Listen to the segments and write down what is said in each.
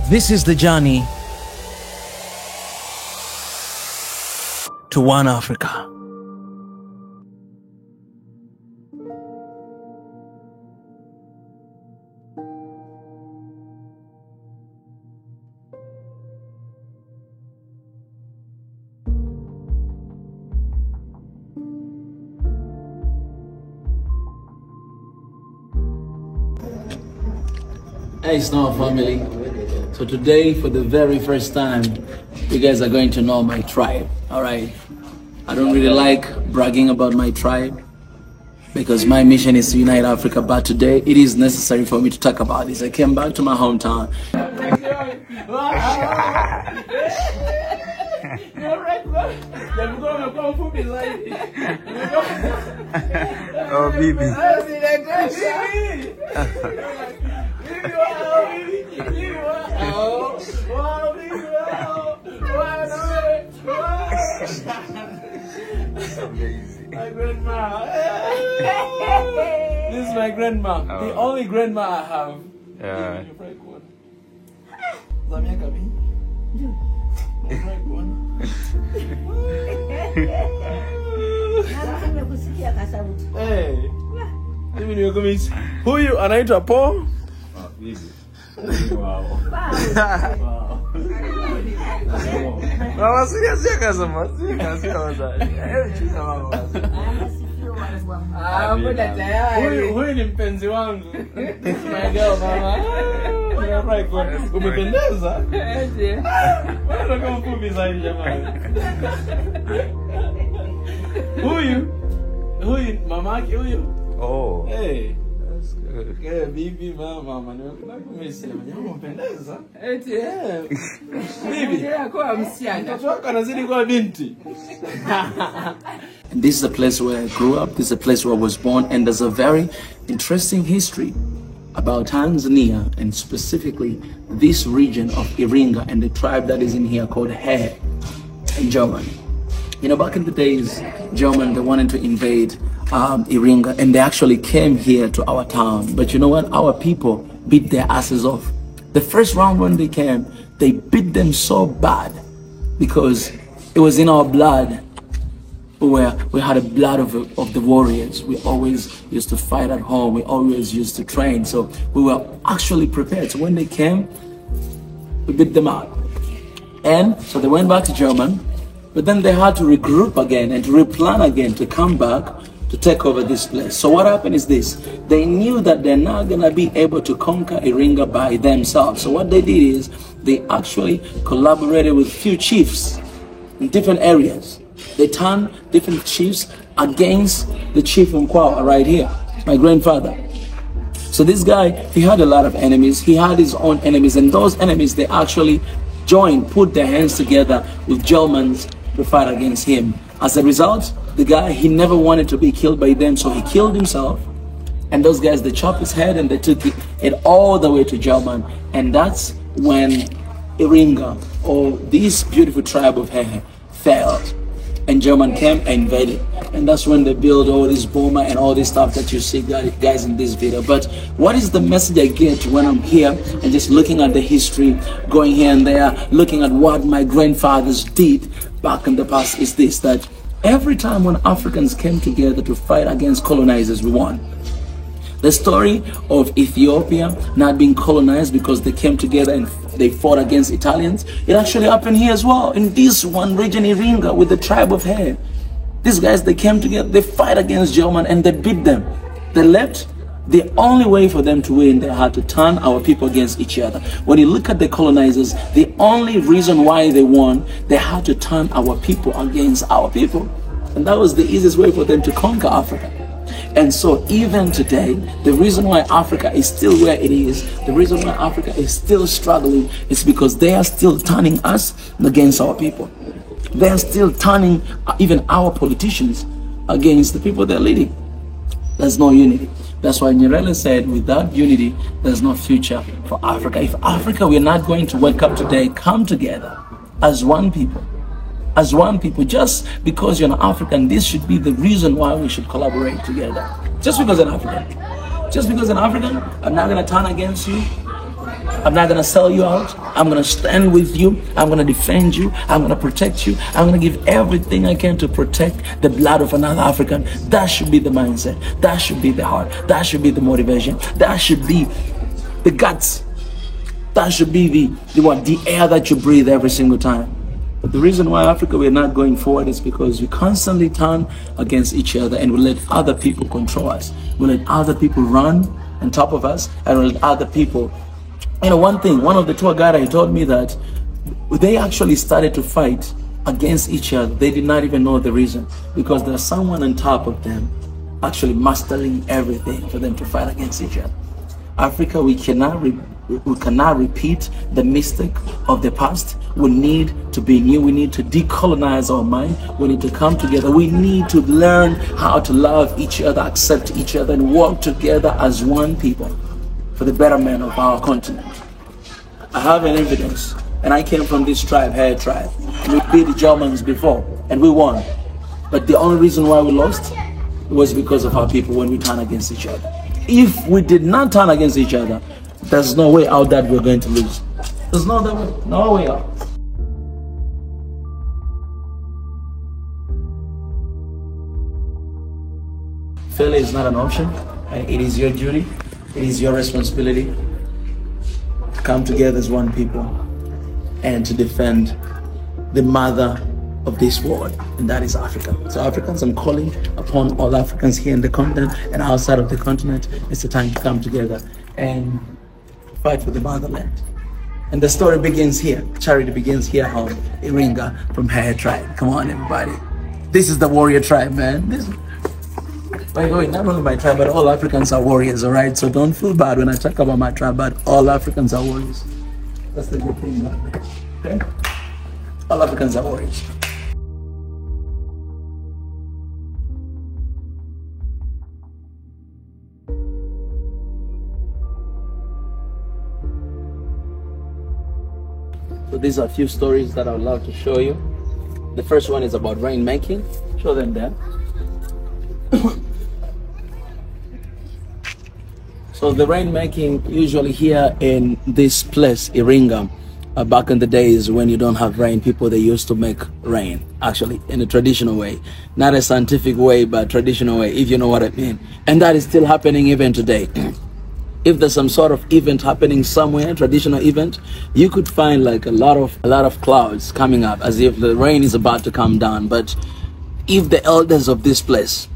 This is the journey to one Africa. Hey SNOA family, so today for the very first time you guys are going to know my tribe. Alright, I don't really like bragging about my tribe because my mission is to unite Africa, but today it is necessary for me to talk about this. I came back to my hometown. Oh, baby. My grandma. This is my grandma. The only grandma I have. Yeah. Hey. Huyu anaitwa Po. Mama serious kasema, Huyu ni mpenzi wangu. My girl mama. Umependeza. Bwana kama fupi zaidi jamani. Huyu mamake huyu. Oh. Hey. That's good. Okay, bibi mama nakumesema jambo mpendeza. Eti bibi yako msichana. Mtoto wako anazidi kuwa binti. And this is the place where I grew up. This is the place where I was born, and there's a very interesting history about Tanzania, and specifically this region of Iringa and the tribe that is in here called He in German. You know, back in the days, German, they wanted to invade Iringa, and they actually came here to our town. But you know what? Our people beat their asses off. The first round when they came, they beat them so bad because it was in our blood. We had the blood of the warriors. We always used to fight at home. We always used to train. So we were actually prepared. So when they came, we beat them out. And so they went back to German, but then they had to regroup again and to replan again to come back to take over this place. So what happened is this: they knew that they're not gonna be able to conquer Iringa by themselves. So what they did is they actually collaborated with few chiefs in different areas. They turned different chiefs against the chief Mkwawa right here, my grandfather. So this guy, he had a lot of enemies. He had his own enemies, and those enemies, they actually joined, put their hands together with Germans to fight against him. As a result, the guy, he never wanted to be killed by them, so he killed himself. And those guys, they chopped his head and they took it all the way to German. And that's when Iringa, or this beautiful tribe of Hehe, failed. And German came and invaded. And that's when they built all this boma and all this stuff that you see guys in this video. But what is the message I get when I'm here and just looking at the history, going here and there, looking at what my grandfathers did back in the past, is this: that every time when Africans came together to fight against colonizers, we won. The story of Ethiopia not being colonized because they came together and they fought against Italians, it actually happened here as well, in this one region, Iringa, with the tribe of He. These guys, they came together, they fight against German, and they beat them. They left. The only way for them to win, they had to turn our people against each other. When you look at the colonizers, the only reason why they won, they had to turn our people against our people. And that was the easiest way for them to conquer Africa. And so even today, the reason why Africa is still where it is, the reason why Africa is still struggling, is because they are still turning us against our people. They are still turning even our politicians against the people they're leading. There's no unity. That's why Nyerere said, without unity, there's no future for Africa. If Africa, we're not going to wake up today, come together as one people. As one people, just because you're an African, this should be the reason why we should collaborate together. Just because I'm African. Just because I'm African, I'm not going to turn against you. I'm not gonna sell you out. I'm gonna stand with you. I'm gonna defend you. I'm gonna protect you. I'm gonna give everything I can to protect the blood of another African. That should be the mindset. That should be the heart. That should be the motivation. That should be the guts. That should be the air that you breathe every single time. But the reason why Africa we're not going forward is because we constantly turn against each other and we let other people control us. We let other people run on top of us and we let other people. You know, one of the tour guides told me that they actually started to fight against each other. They did not even know the reason, because there's someone on top of them actually mastering everything for them to fight against each other. Africa, we cannot repeat the mistake of the past. We need to be new. We need to decolonize our mind. We need to come together. We need to learn how to love each other, accept each other, and work together as one people for the betterment of our continent. I have an evidence, and I came from this tribe, Hair tribe. We beat the Germans before, and we won. But the only reason why we lost was because of our people when we turn against each other. If we did not turn against each other, there's no way out that we're going to lose. There's no other way, no way out. Failure is not an option, and it is your duty, it is your responsibility to come together as one people and to defend the mother of this world, and that is Africa. So Africans, I'm calling upon all Africans here in the continent and outside of the continent. It's the time to come together and fight for the motherland. And the story begins here. Charity begins here on Iringa from Hair tribe. Come on, everybody. This is the warrior tribe, man. By the way, not only my tribe, but all Africans are warriors, all right? So don't feel bad when I talk about my tribe, but all Africans are warriors. That's the good thing about it, okay? All Africans are warriors. So these are a few stories that I would love to show you. The first one is about rainmaking. Show them there. So the rainmaking usually here in this place, Iringa, back in the days when you don't have rain, people, they used to make rain, actually, in a traditional way. Not a scientific way, but traditional way, if you know what I mean. And that is still happening even today. If there's some sort of event happening somewhere, traditional event, you could find like a lot of clouds coming up as if the rain is about to come down. But if the elders of this place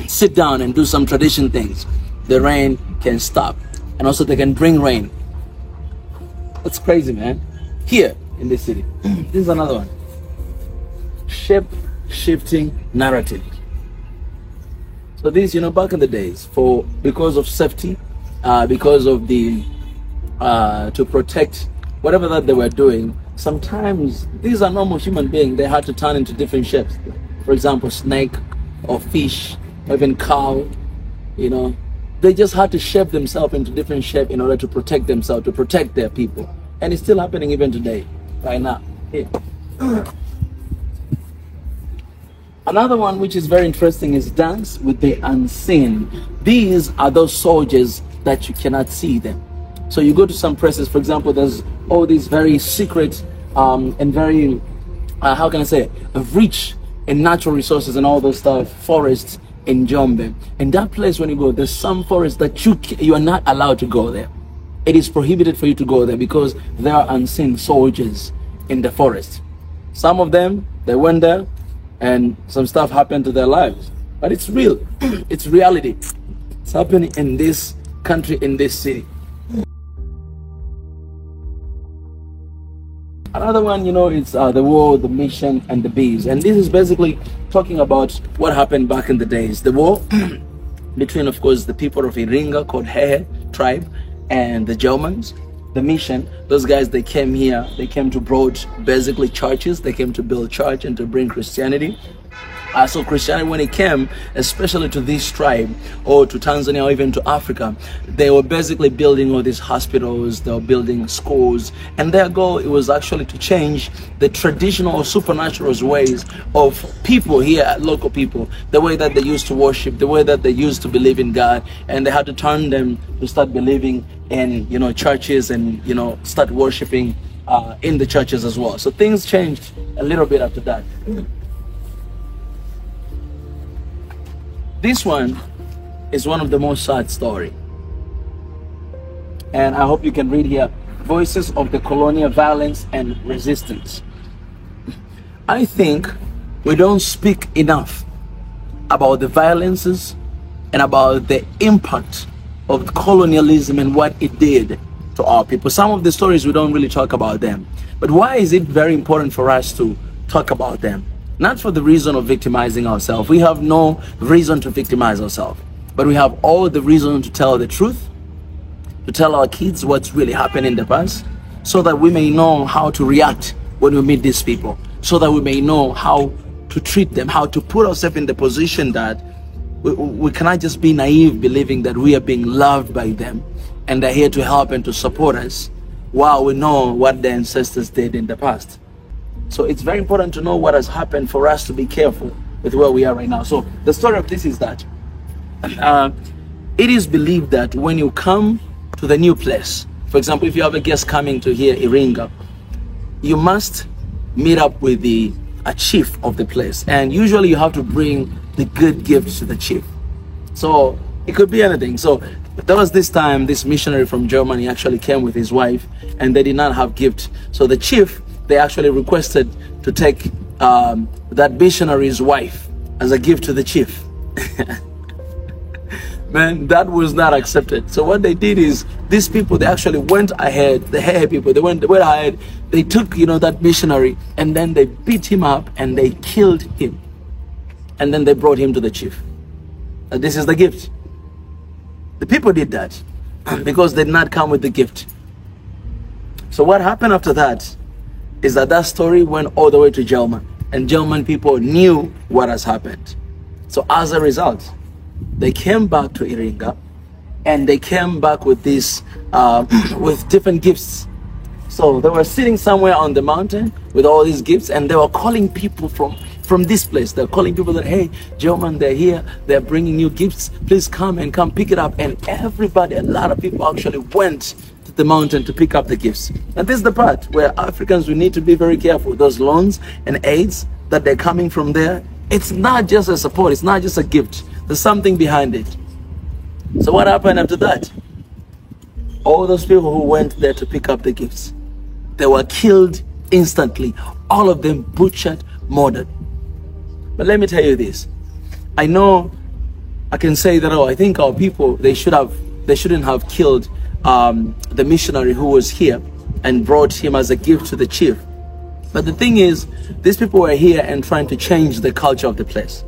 sit down and do some tradition things, the rain can stop, and also they can bring rain. That's crazy, man. Here in this city, this is another one. Shape-shifting narrative. So this, you know, back in the days, because of safety, because of the to protect whatever that they were doing, sometimes these are normal human beings. They had to turn into different shapes. For example, snake or fish or even cow, you know. They just had to shape themselves into different shape in order to protect themselves, to protect their people. And it's still happening even today, right now. Here. Another one which is very interesting is dance with the unseen. These are those soldiers that you cannot see them. So you go to some places, for example, there's all these very secret and very, how can I say, rich in natural resources and all those stuff, forests in Jombe. And that place, when you go, there's some forests that you are not allowed to go there. It is prohibited for you to go there because there are unseen soldiers in the forest. Some of them, they went there and some stuff happened to their lives. But it's real. It's reality. It's happening in this country, in this city. Another one, you know, it's the war, the mission, and the bees. And this is basically talking about what happened back in the days. The war between, of course, the people of Iringa, called Hehe tribe, and the Germans. The mission, those guys, they came here, they came to build basically churches. They came to build church and to bring Christianity. So Christianity, when it came, especially to this tribe or to Tanzania or even to Africa, they were basically building all these hospitals, they were building schools, and their goal, it was actually to change the traditional or supernatural ways of people here, local people, the way that they used to worship, the way that they used to believe in God, and they had to turn them to start believing in, you know, churches and, you know, start worshiping in the churches as well. So things changed a little bit after that. This one is one of the most sad story. And I hope you can read here, Voices of the Colonial Violence and Resistance. I think we don't speak enough about the violences and about the impact of colonialism and what it did to our people. Some of the stories we don't really talk about them. But why is it very important for us to talk about them? Not for the reason of victimizing ourselves. We have no reason to victimize ourselves. But we have all the reason to tell the truth, to tell our kids what's really happened in the past, so that we may know how to react when we meet these people, so that we may know how to treat them, how to put ourselves in the position that we cannot just be naive believing that we are being loved by them and they're here to help and to support us while we know what their ancestors did in the past. So it's very important to know what has happened for us to be careful with where we are right now. So the story of this is that it is believed that when you come to the new place, for example, if you have a guest coming to here, Iringa, you must meet up with a chief of the place. And usually you have to bring the good gifts to the chief. So it could be anything. So there was this time, this missionary from Germany actually came with his wife and they did not have gift. So the chief, they actually requested to take that missionary's wife as a gift to the chief. Man, that was not accepted. So what they did is, these people, they actually went ahead, the hair people, they went ahead, they took, you know, that missionary, and then they beat him up and they killed him. And then they brought him to the chief. And this is the gift. The people did that because they did not come with the gift. So what happened after that is that story went all the way to German, and German people knew what has happened. So as a result, they came back to Iringa, and they came back with this, with different gifts. So they were sitting somewhere on the mountain with all these gifts, and they were calling people from this place. They're calling people that, hey, German, they're here, they're bringing you gifts, please come and come pick it up. And everybody, a lot of people actually went to the mountain to pick up the gifts. And this is the part where Africans, we need to be very careful. Those loans and aids that they're coming from there, it's not just a support, it's not just a gift. There's something behind it. So what happened after that? All those people who went there to pick up the gifts, they were killed instantly. All of them butchered, murdered. But let me tell you this. I know I can say that, oh, I think our people, they shouldn't have killed the missionary who was here and brought him as a gift to the chief. But the thing is, these people were here and trying to change the culture of the place,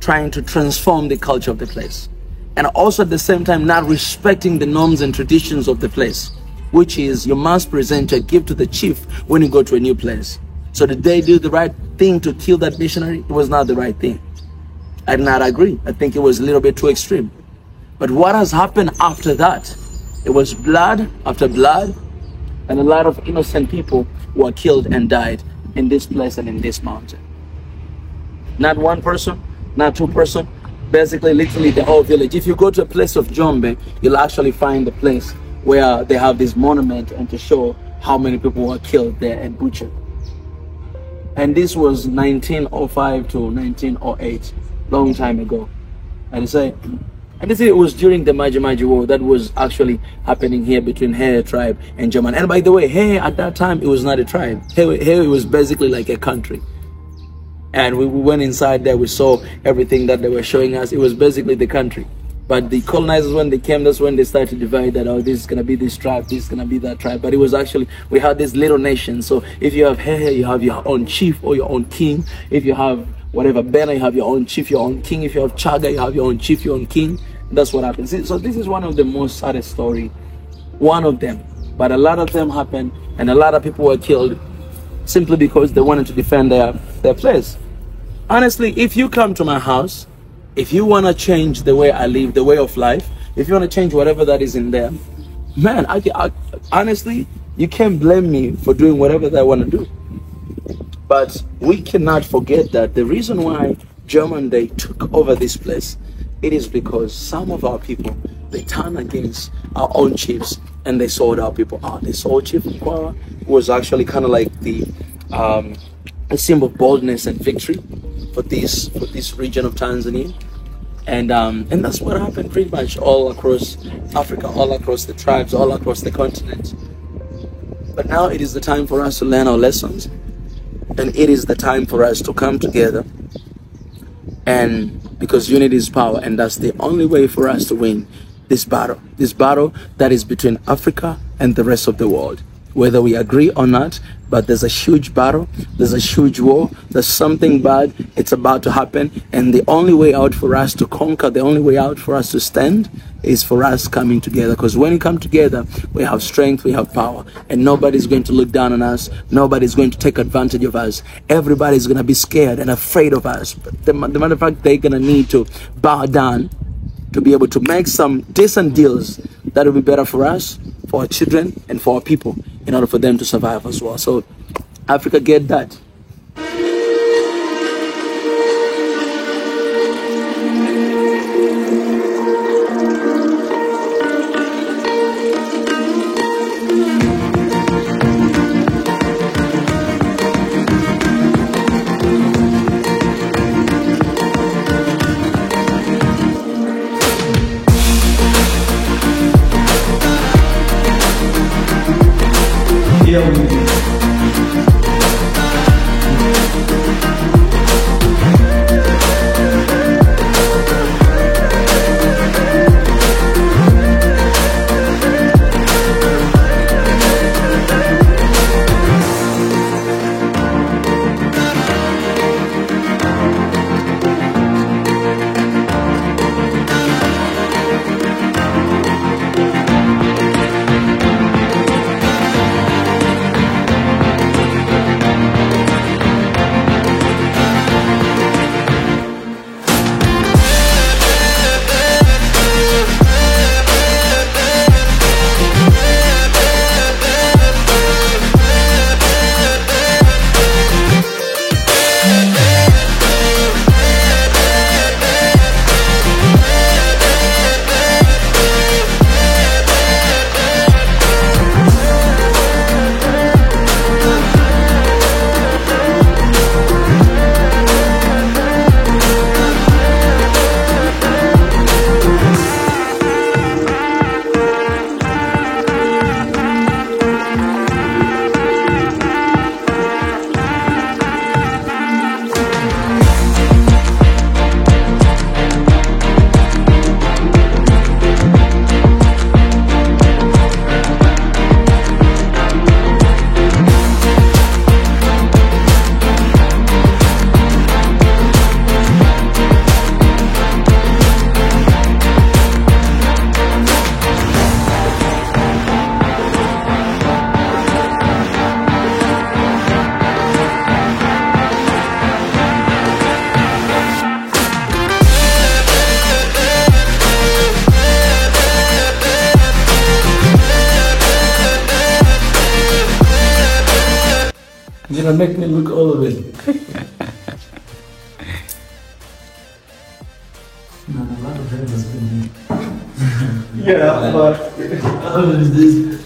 trying to transform the culture of the place, and also at the same time not respecting the norms and traditions of the place, which is you must present your gift to the chief when you go to a new place. So did they do the right thing to kill that missionary? It was not the right thing. I did not agree. I think it was a little bit too extreme. But what has happened after that? It was blood after blood, and a lot of innocent people were killed and died in this place and in this mountain. Not one person, not two person, basically literally the whole village. If you go to a place of Jombe, you'll actually find the place where they have this monument and to show how many people were killed there and butchered. And this was 1905 to 1908, long time ago. And they say it was during the Maji War that was actually happening here between Hair tribe and German. And by the way, Hair at that time, it was not a tribe. Hair was basically like a country. And we went inside there, we saw everything that they were showing us. It was basically the country. But the colonizers, when they came, that's when they started to divide that, oh, this is going to be this tribe, this is going to be that tribe. But it was actually, we had this little nation. So if you have Hair, you have your own chief or your own king. If you have whatever Bena, you have your own chief, your own king. If you have Chaga, you have your own chief, your own king. That's what happens. So this is one of the most saddest story. One of them. But a lot of them happened, and a lot of people were killed simply because they wanted to defend their place. honestly, if you come to my house, if you want to change the way I live, the way of life, if you want to change whatever that is in there, man, honestly, you can't blame me for doing whatever that I want to do. But we cannot forget that the reason why German, they took over this place, it is because some of our people, they turned against our own chiefs and they sold our people out. They sold Chief Mkwawa, who was actually kind of like the a symbol of boldness and victory for this region of Tanzania. And that's what happened pretty much all across Africa, all across the tribes, all across the continent. But now it is the time for us to learn our lessons, and it is the time for us to come together, and because unity is power, and that's the only way for us to win this battle that is between Africa and the rest of the world, whether we agree or not. But there's a huge battle, there's a huge war, there's something bad, it's about to happen, and the only way out for us to conquer, the only way out for us to stand is for us coming together. Because when we come together, we have strength, we have power, and nobody's going to look down on us, nobody's going to take advantage of us. Everybody's going to be scared and afraid of us. But the matter of fact, they're going to need to bow down to be able to make some decent deals that will be better for us, for our children, and for our people, in order for them to survive as well. So Africa, get that. You're gonna make me look all of it. No, a lot of hair has been here. Yeah, but how is this?